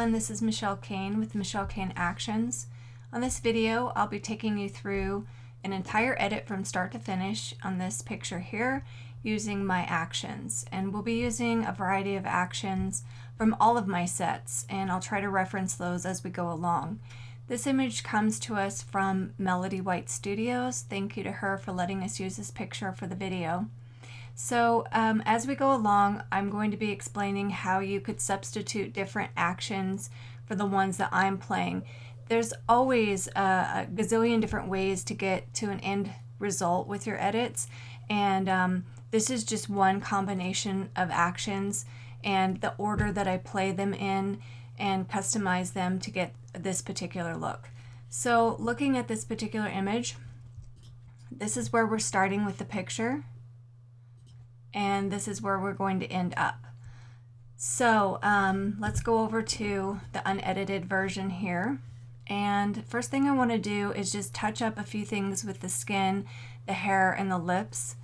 everyone, this is Michelle Kane with Michelle Kane Actions. On this video, I'll be taking you through an entire edit from start to finish on this picture here using my actions. And we'll be using a variety of actions from all of my sets, and I'll try to reference those as we go along. This image comes to us from Melody White Studios. Thank you to her for letting us use this picture for the video. So as we go along, I'm going to be explaining how you could substitute different actions for the ones that I'm playing. There's always a gazillion different ways to get to an end result with your edits, and this is just one combination of actions and the order that I play them in and customize them to get this particular look. So looking at this particular image, this is where we're starting with the picture, and this is where we're going to end up. So let's go over to the unedited version here. And first thing I want to do is just touch up a few things with the skin, the hair, and the lips.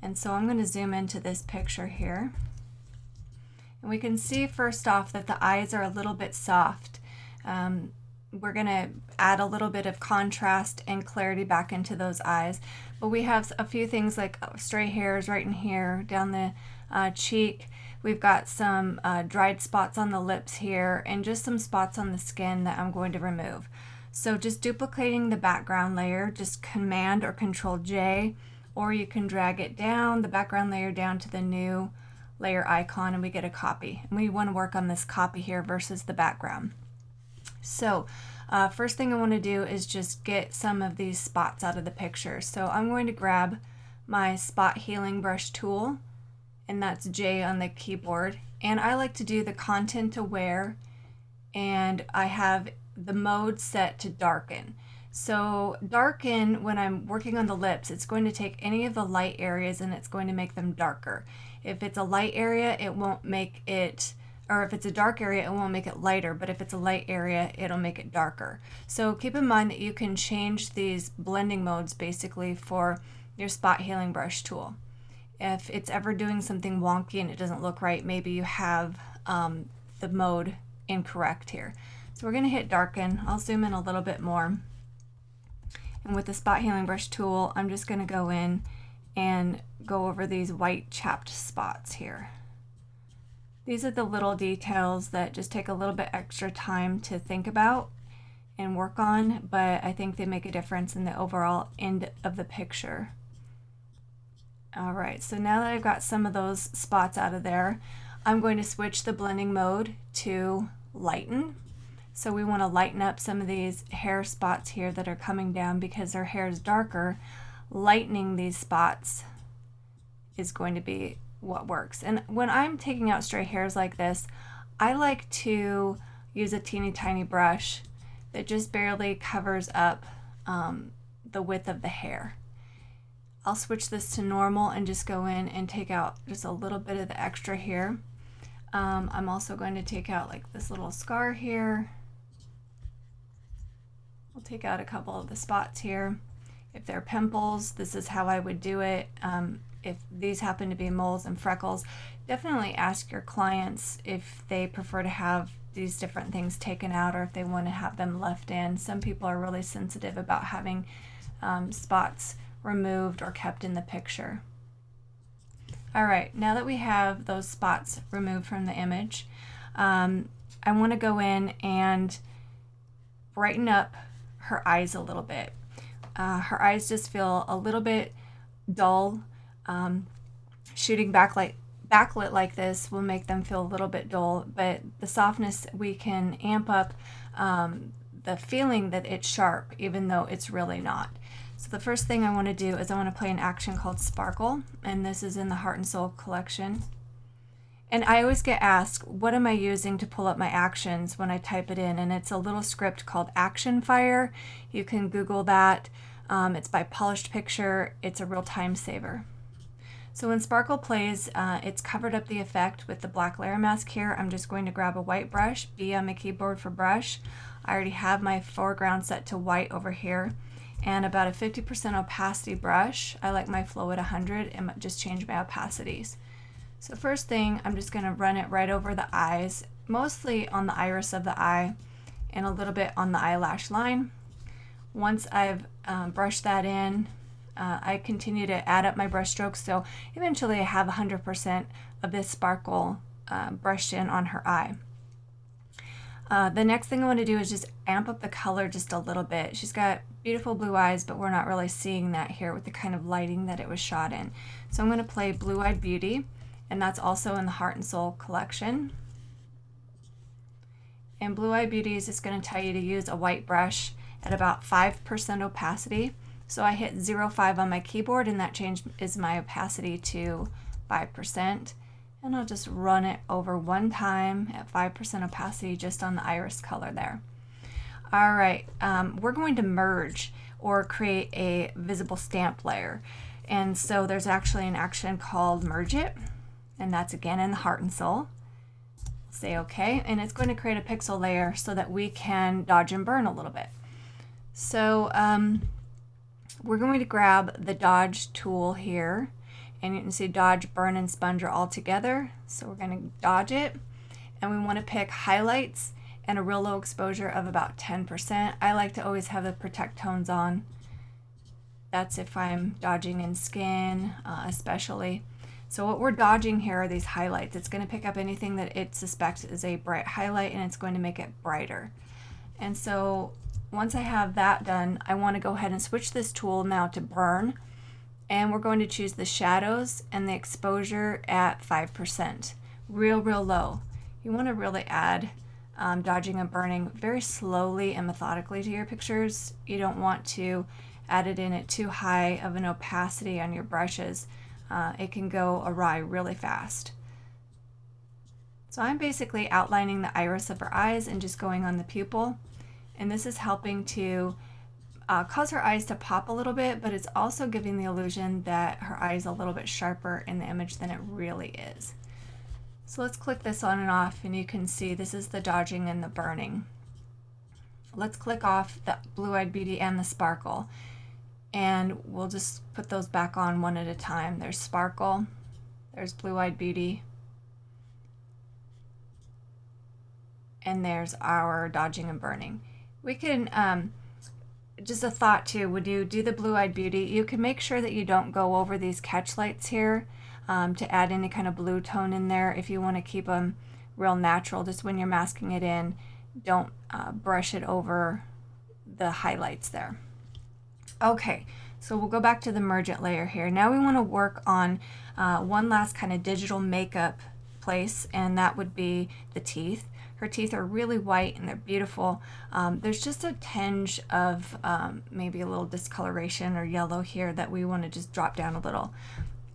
And so I'm going to zoom into this picture here. And we can see first off that the eyes are a little bit soft. We're going to add a little bit of contrast and clarity back into those eyes. But we have a few things like stray hairs right in here, down the cheek. We've got some dried spots on the lips here, and just some spots on the skin that I'm going to remove. So just duplicating the background layer, just Command or Control J, or you can drag it down, the background layer down to the new layer icon, and we get a copy. And we want to work on this copy here versus the background. So first thing I want to do is just get some of these spots out of the picture. So I'm going to grab my spot healing brush tool, and that's J on the keyboard. And I like to do the content aware, and I have the mode set to darken. So darken, when I'm working on the lips, it's going to take any of the light areas and it's going to make them darker. If it's a light area, it won't make it, or if it's a dark area, it won't make it lighter, but if it's a light area, it'll make it darker. So keep in mind that you can change these blending modes basically for your spot healing brush tool. If it's ever doing something wonky and it doesn't look right, maybe you have the mode incorrect here. So we're going to hit darken. I'll zoom in a little bit more. And with the spot healing brush tool, I'm just going to go in and go over these white chapped spots here. These are the little details that just take a little bit extra time to think about and work on, but I think they make a difference in the overall end of the picture. All right, so now that I've got some of those spots out of there, I'm going to switch the blending mode to lighten. So we want to lighten up some of these hair spots here that are coming down because their hair is darker. Lightening these spots is going to be what works. And when I'm taking out stray hairs like this, I like to use a teeny tiny brush that just barely covers up the width of the hair. I'll switch this to normal and just go in and take out just a little bit of the extra here. I'm also going to take out like this little scar here. I'll take out a couple of the spots here. If they're pimples, this is how I would do it. If these happen to be moles and freckles, definitely ask your clients if they prefer to have these different things taken out or if they want to have them left in. Some people are really sensitive about having spots removed or kept in the picture. All right, now that we have those spots removed from the image, I want to go in and brighten up her eyes a little bit. Her eyes just feel a little bit dull. Shooting backlit like this will make them feel a little bit dull, but the softness, we can amp up the feeling that it's sharp even though it's really not. So the first thing I want to do is I want to play an action called Sparkle, and this is in the Heart and Soul collection. And I always get asked, what am I using to pull up my actions when I type it in? And it's a little script called Action Fire. You can Google that. It's by Polished Picture. It's a real time saver. So when Sparkle plays, it's covered up the effect with the black layer mask here. I'm just going to grab a white brush, B on my keyboard for brush. I already have my foreground set to white over here. And about a 50% opacity brush. I like my flow at 100 and just change my opacities. So first thing, I'm just going to run it right over the eyes, mostly on the iris of the eye and a little bit on the eyelash line. Once I've brushed that in, I continue to add up my brush strokes, so eventually I have 100% of this sparkle brushed in on her eye. The next thing I want to do is just amp up the color just a little bit. She's got beautiful blue eyes, but we're not really seeing that here with the kind of lighting that it was shot in. So I'm going to play Blue Eyed Beauty, and that's also in the Heart and Soul collection. And Blue Eyed Beauty is just going to tell you to use a white brush at about 5% opacity. So I hit 0.5 on my keyboard, and that changes my opacity to 5%. And I'll just run it over one time at 5% opacity just on the iris color there. All right, we're going to merge or create a visible stamp layer. And so there's actually an action called Merge It, and that's again in the Heart and Soul. Say OK, and it's going to create a pixel layer so that we can dodge and burn a little bit. So we're going to grab the dodge tool here, and you can see dodge, burn, and sponge are all together. So we're going to dodge it, and we want to pick highlights and a real low exposure of about 10%. I like to always have the protect tones on. That's if I'm dodging in skin, especially. So what we're dodging here are these highlights. It's going to pick up anything that it suspects is a bright highlight, and it's going to make it brighter. And so once I have that done, I want to go ahead and switch this tool now to burn. And we're going to choose the shadows and the exposure at 5%. Real low. You want to really add dodging and burning very slowly and methodically to your pictures. You don't want to add it in at too high of an opacity on your brushes. It can go awry really fast. So I'm basically outlining the iris of her eyes and just going on the pupil. And this is helping to cause her eyes to pop a little bit, but it's also giving the illusion that her eye is a little bit sharper in the image than it really is. So let's click this on and off, and you can see this is the dodging and the burning. Let's click off the Blue Eyed Beauty and the sparkle, and we'll just put those back on one at a time. There's sparkle, there's Blue Eyed Beauty, and there's our dodging and burning. We can, just a thought too, when you do the Blue Eyed Beauty, you can make sure that you don't go over these catch lights here to add any kind of blue tone in there. If you want to keep them real natural, just when you're masking it in, don't brush it over the highlights there. Okay, so we'll go back to the Merge It layer here. Now we want to work on one last kind of digital makeup place, and that would be the teeth. Her teeth are really white and they're beautiful. There's just a tinge of maybe a little discoloration or yellow here that we want to just drop down a little.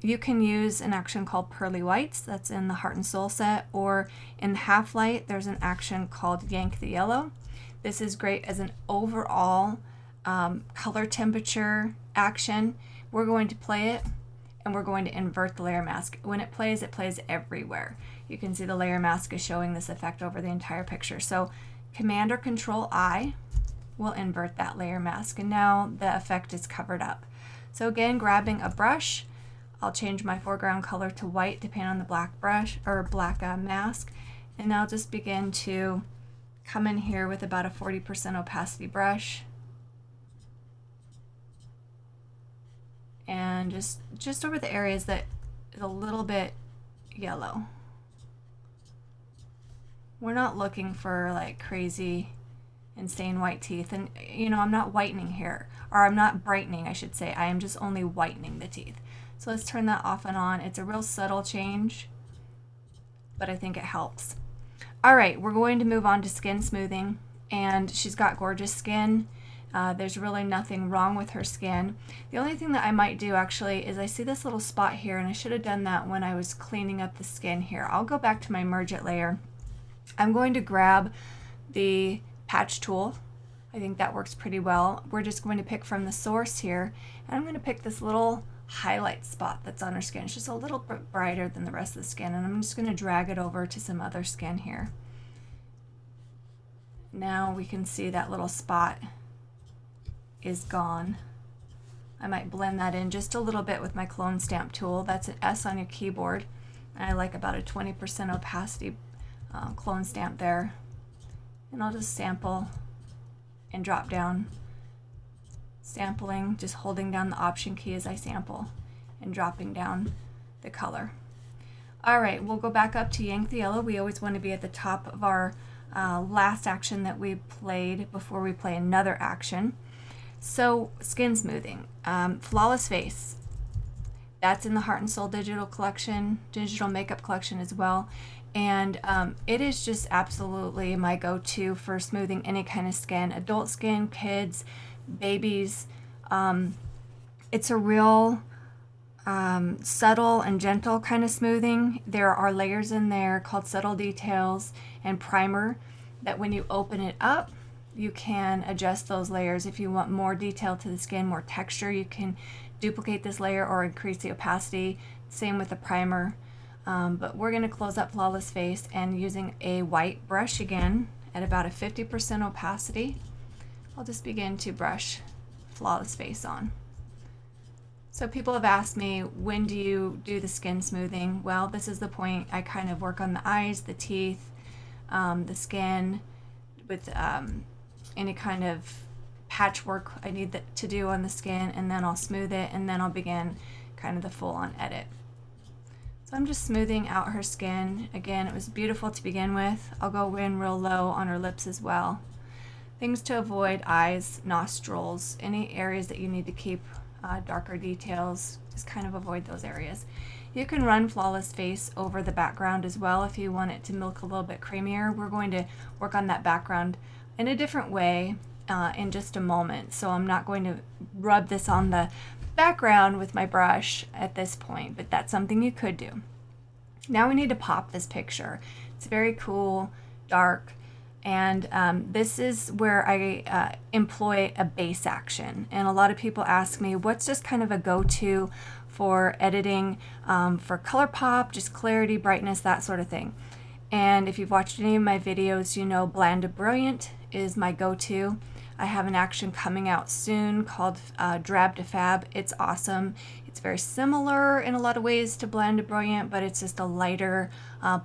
You can use an action called Pearly Whites, that's in the Heart and Soul set, or in Half Light there's an action called Yank the Yellow. This is great as an overall color temperature action. We're going to play it and we're going to invert the layer mask. When it plays everywhere. You can see the layer mask is showing this effect over the entire picture. So Command or Control I will invert that layer mask, and now the effect is covered up. So again, grabbing a brush, I'll change my foreground color to white depending on the black brush or black mask, and I'll just begin to come in here with about a 40% opacity brush and just over the areas that is a little bit yellow. We're not looking for like crazy insane white teeth, and you know, I'm not whitening here, or I'm not brightening, I should say. I am just only whitening the teeth. So let's turn that off and on. It's a real subtle change, but I think it helps. All right, we're going to move on to skin smoothing, and she's got gorgeous skin. There's really nothing wrong with her skin. The only thing that I might do actually is I see this little spot here, and I should have done that when I was cleaning up the skin here. I'll go back to my Merge It layer. I'm going to grab the patch tool. I think that works pretty well. We're just going to pick from the source here, and I'm going to pick this little highlight spot that's on her skin. It's just a little bit brighter than the rest of the skin, and I'm just going to drag it over to some other skin here. Now we can see that little spot is gone. I might blend that in just a little bit with my clone stamp tool. That's an S on your keyboard. I like about a 20% opacity clone stamp there. And I'll just sample and drop down. Sampling, just holding down the Option key as I sample and dropping down the color. All right, we'll go back up to yank the yellow. We always want to be at the top of our last action that we played before we play another action. So skin smoothing, flawless face. That's in the Heart and Soul digital collection, digital makeup collection as well. And it is just absolutely my go-to for smoothing any kind of skin, adult skin, kids, babies. It's a real subtle and gentle kind of smoothing. There are layers in there called Subtle Details and Primer that when you open it up, you can adjust those layers. If you want more detail to the skin, more texture, you can duplicate this layer or increase the opacity. Same with the primer. But we're going to close up Flawless Face, and using a white brush again at about a 50% opacity, I'll just begin to brush Flawless Face on. So people have asked me, when do you do the skin smoothing? Well, this is the point. I kind of work on the eyes, the teeth, the skin with any kind of patchwork I need to do on the skin, and then I'll smooth it, and then I'll begin kind of the full-on edit. So I'm just smoothing out her skin. Again, it was beautiful to begin with. I'll go in real low on her lips as well. Things to avoid: eyes, nostrils, any areas that you need to keep darker details, just kind of avoid those areas. You can run Flawless Face over the background as well if you want it to look a little bit creamier. We're going to work on that background in a different way in just a moment, so I'm not going to rub this on the background with my brush at this point, but that's something you could do. Now we need to pop this picture. It's very cool, dark, and this is where I employ a base action. And a lot of people ask me, what's just kind of a go-to for editing for color pop, just clarity, brightness, that sort of thing. And if you've watched any of my videos, you know Bland to Brilliant is my go-to. I have an action coming out soon called Drab to Fab. It's awesome. It's very similar in a lot of ways to Bland to Brilliant, but it's just a lighter,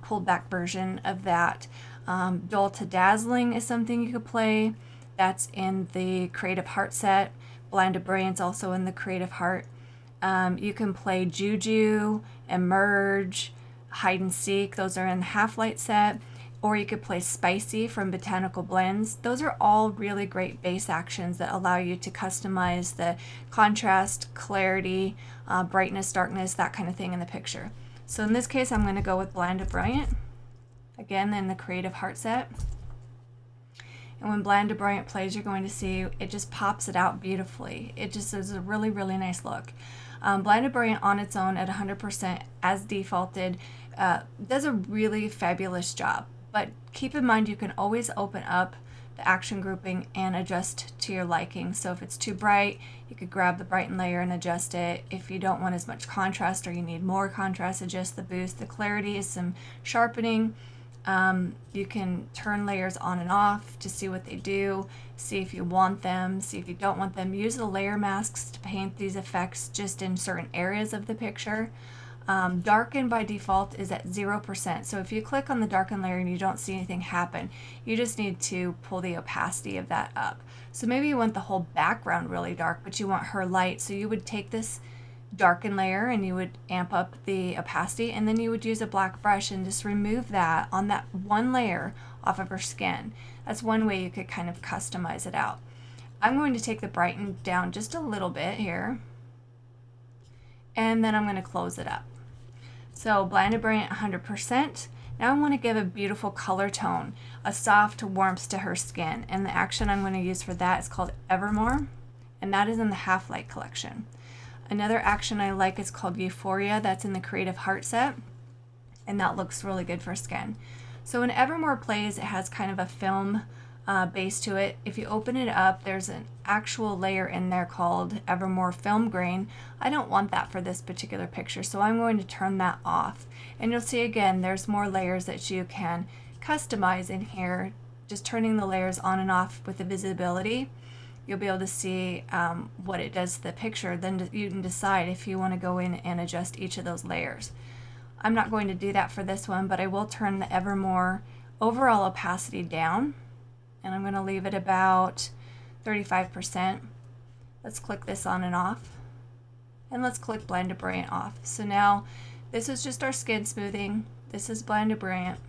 pulled back version of that. Dull to Dazzling is something you could play. That's in the Creative Heart set. Bland to Brilliant's also in the Creative Heart. You can play Juju, Emerge, Hide and Seek. Those are in the Half Light set. Or you could play Spicy from Botanical Blends. Those are all really great base actions that allow you to customize the contrast, clarity, brightness, darkness, that kind of thing in the picture. So in this case, I'm going to go with Bland to Brilliant, again in the Creative Heart set. And when Bland to Brilliant plays, you're going to see it just pops it out beautifully. It just is a really, really nice look. Bland to Brilliant on its own at 100% as defaulted does a really fabulous job. But keep in mind, you can always open up the action grouping and adjust to your liking. So if it's too bright, you could grab the brighten layer and adjust it. If you don't want as much contrast or you need more contrast, adjust the boost. The clarity is some sharpening. You can turn layers on and off to see what they do, see if you want them, see if you don't want them. Use the layer masks to paint these effects just in certain areas of the picture. Darken by default is at 0%. So if you click on the darken layer and you don't see anything happen, you just need to pull the opacity of that up. So maybe you want the whole background really dark, but you want her light. So you would take this darken layer and you would amp up the opacity, and then you would use a black brush and just remove that on that one layer off of her skin. That's one way you could kind of customize it out. I'm going to take the brighten down just a little bit here, and then I'm going to close it up. So Bland to Brilliant 100%. Now I want to give a beautiful color tone, a soft warmth to her skin, and the action I'm going to use for that is called Evermore, and that is in the Half Light collection. Another action I like is called Euphoria. That's in the Creative Heart set, and that looks really good for skin. So when Evermore plays, it has kind of a film base to it. If you open it up, there's an actual layer in there called Evermore Film Grain. I don't want that for this particular picture, so I'm going to turn that off. And you'll see again, there's more layers that you can customize in here. Just turning the layers on and off with the visibility, you'll be able to see what it does to the picture. Then you can decide if you want to go in and adjust each of those layers. I'm not going to do that for this one, but I will turn the Evermore overall opacity down, and I'm going to leave it about 35%. Let's click this on and off, and let's click blend to brilliant off. So now this is just our skin smoothing, this is blend to brilliant,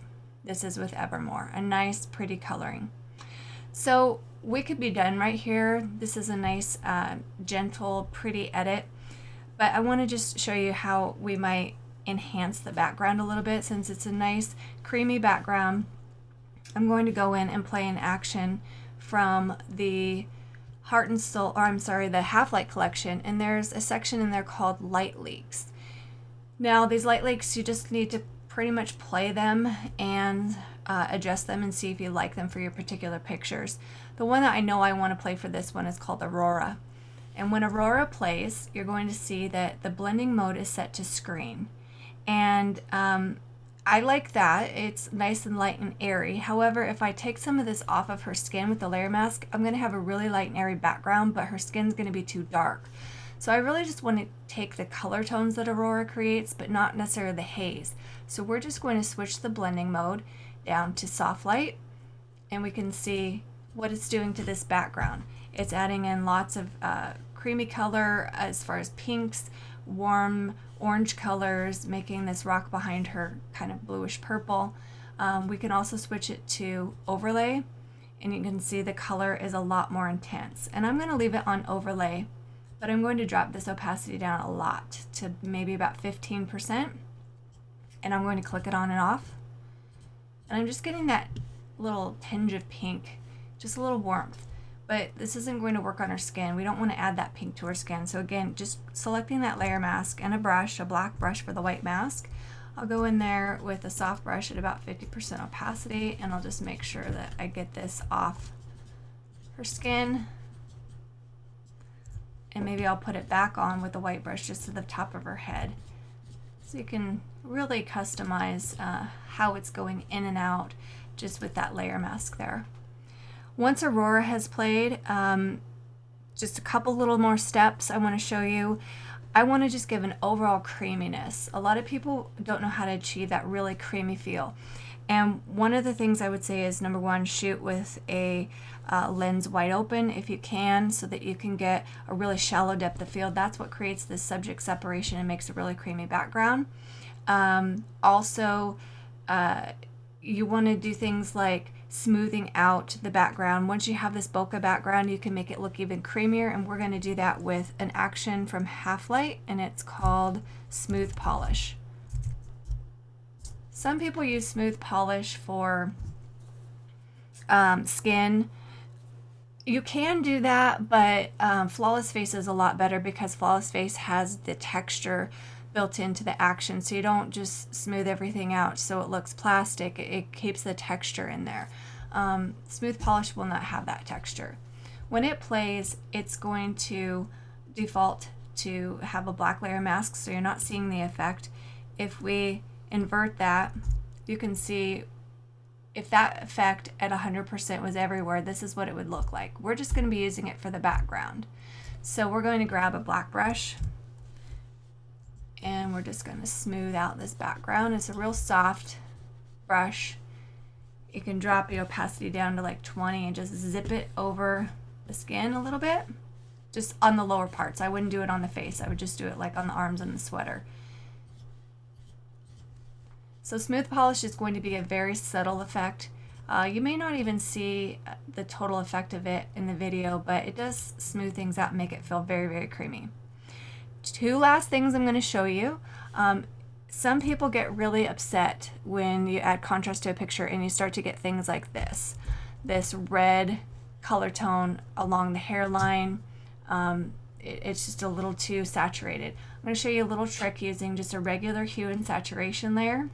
this is with Evermore, a nice pretty coloring. So we could be done right here. This is a nice gentle pretty edit, but I want to just show you how we might enhance the background a little bit. Since it's a nice creamy background, I'm going to go in and play an action from the Heart and Soul, or I'm sorry, the Half-Light collection, and there's a section in there called Light Leaks. Now these light leaks, you just need to pretty much play them and adjust them and see if you like them for your particular pictures. The one that I know I want to play for this one is called Aurora. And when Aurora plays, you're going to see that the blending mode is set to screen. And I like that. It's nice and light and airy. However, if I take some of this off of her skin with the layer mask, I'm going to have a really light and airy background, but her skin's going to be too dark. So I really just want to take the color tones that Aurora creates, but not necessarily the haze. So we're just going to switch the blending mode down to soft light, and we can see what it's doing to this background. It's adding in lots of creamy color as far as pinks, warm orange colors, making this rock behind her kind of bluish purple. We can also switch it to overlay, and you can see the color is a lot more intense. And I'm going to leave it on overlay, but I'm going to drop this opacity down a lot to maybe about 15%, and I'm going to click it on and off. And I'm just getting that little tinge of pink, just a little warmth. But this isn't going to work on her skin. We don't want to add that pink to her skin. So again, just selecting that layer mask and a brush, a black brush for the white mask. I'll go in there with a soft brush at about 50% opacity, and I'll just make sure that I get this off her skin. And maybe I'll put it back on with the white brush just to the top of her head. So you can really customize how it's going in and out just with that layer mask there. Once Aurora has played, just a couple little more steps I want to show you. I want to just give an overall creaminess. A lot of people don't know how to achieve that really creamy feel. And one of the things I would say is, number one, shoot with a lens wide open if you can, so that you can get a really shallow depth of field. That's what creates this subject separation and makes a really creamy background. Also, you want to do things like smoothing out the background. Once you have this bokeh background, you can make it look even creamier, and we're going to do that with an action from Half-Light, and it's called Smooth Polish. Some people use smooth polish for skin. You can do that, but Flawless Face is a lot better because Flawless Face has the texture built into the action, so you don't just smooth everything out so it looks plastic. It keeps the texture in there. Smooth polish will not have that texture. When it plays, it's going to default to have a black layer mask, so you're not seeing the effect. If we invert that, you can see if that effect at 100% was everywhere, this is what it would look like. We're just going to be using it for the background. So we're going to grab a black brush, and we're just going to smooth out this background. It's a real soft brush. You can drop the opacity down to like 20 and just zip it over the skin a little bit, just on the lower parts. I wouldn't do it on the face. I would just do it like on the arms and the sweater. So smooth polish is going to be a very subtle effect. You may not even see the total effect of it in the video, but it does smooth things out and make it feel very, very creamy. Two last things I'm going to show you. Some people get really upset when you add contrast to a picture and you start to get things like this red color tone along the hairline. It's just a little too saturated. I'm going to show you a little trick using just a regular hue and saturation layer.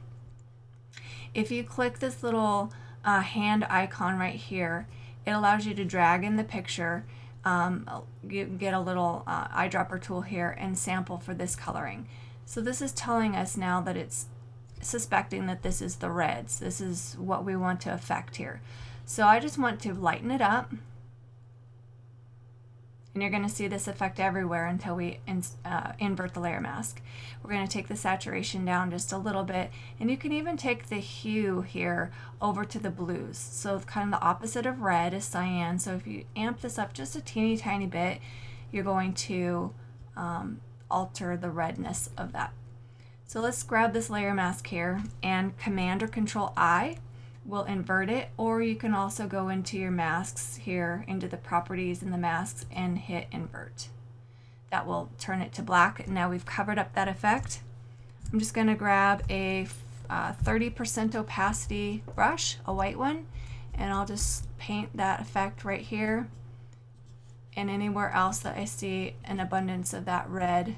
If you click this little hand icon right here, it allows you to drag in the picture. You can get a little eyedropper tool here and sample for this coloring. So this is telling us now that it's suspecting that this is the reds. This is what we want to affect here. So I just want to lighten it up. And you're going to see this effect everywhere until we invert the layer mask. We're going to take the saturation down just a little bit, and you can even take the hue here over to the blues. So kind of the opposite of red is cyan. So if you amp this up just a teeny tiny bit, you're going to alter the redness of that. So let's grab this layer mask here, and Command or Control I will invert it, or you can also go into your masks here, into the properties in the masks, and hit invert. That will turn it to black. Now we've covered up that effect. I'm just going to grab a 30% opacity brush, a white one, and I'll just paint that effect right here and anywhere else that I see an abundance of that red,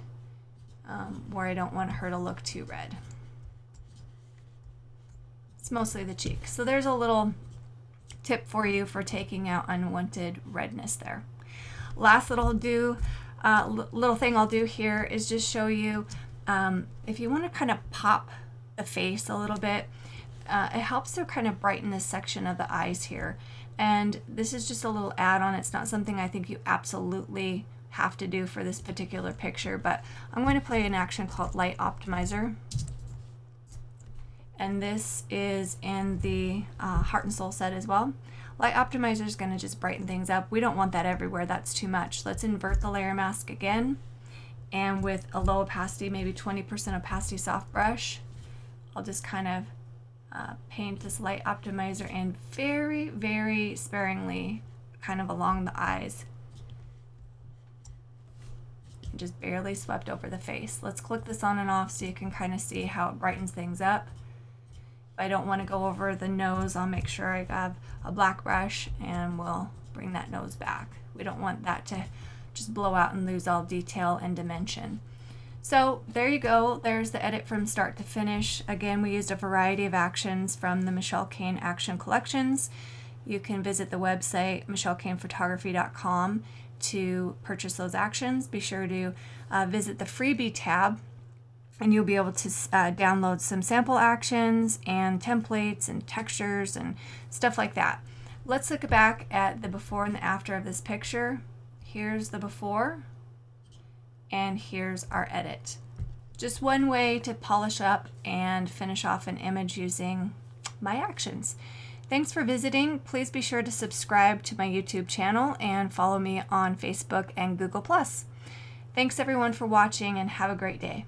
where I don't want her to look too red. It's mostly the cheek. So there's a little tip for you for taking out unwanted redness there. Last little thing I'll do here is just show you, if you want to kind of pop the face a little bit, it helps to kind of brighten this section of the eyes here. And this is just a little add-on. It's not something I think you absolutely have to do for this particular picture, but I'm going to play an action called Light Optimizer. And this is in the Heart and Soul set as well. Light Optimizer is going to just brighten things up. We don't want that everywhere. That's too much. Let's invert the layer mask again. And with a low opacity, maybe 20% opacity soft brush, I'll just kind of paint this Light Optimizer in very, very sparingly, kind of along the eyes. Just barely swept over the face. Let's click this on and off so you can kind of see how it brightens things up. If I don't want to go over the nose, I'll make sure I have a black brush and we'll bring that nose back. We don't want that to just blow out and lose all detail and dimension. So there you go. There's the edit from start to finish. Again, we used a variety of actions from the Michelle Kane action collections. You can visit the website michellecanephotography.com to purchase those actions. Be sure to visit the freebie tab, and you'll be able to download some sample actions and templates and textures and stuff like that. Let's look back at the before and the after of this picture. Here's the before, and here's our edit. Just one way to polish up and finish off an image using my actions. Thanks for visiting. Please be sure to subscribe to my YouTube channel and follow me on Facebook and Google+. Thanks everyone for watching, and have a great day.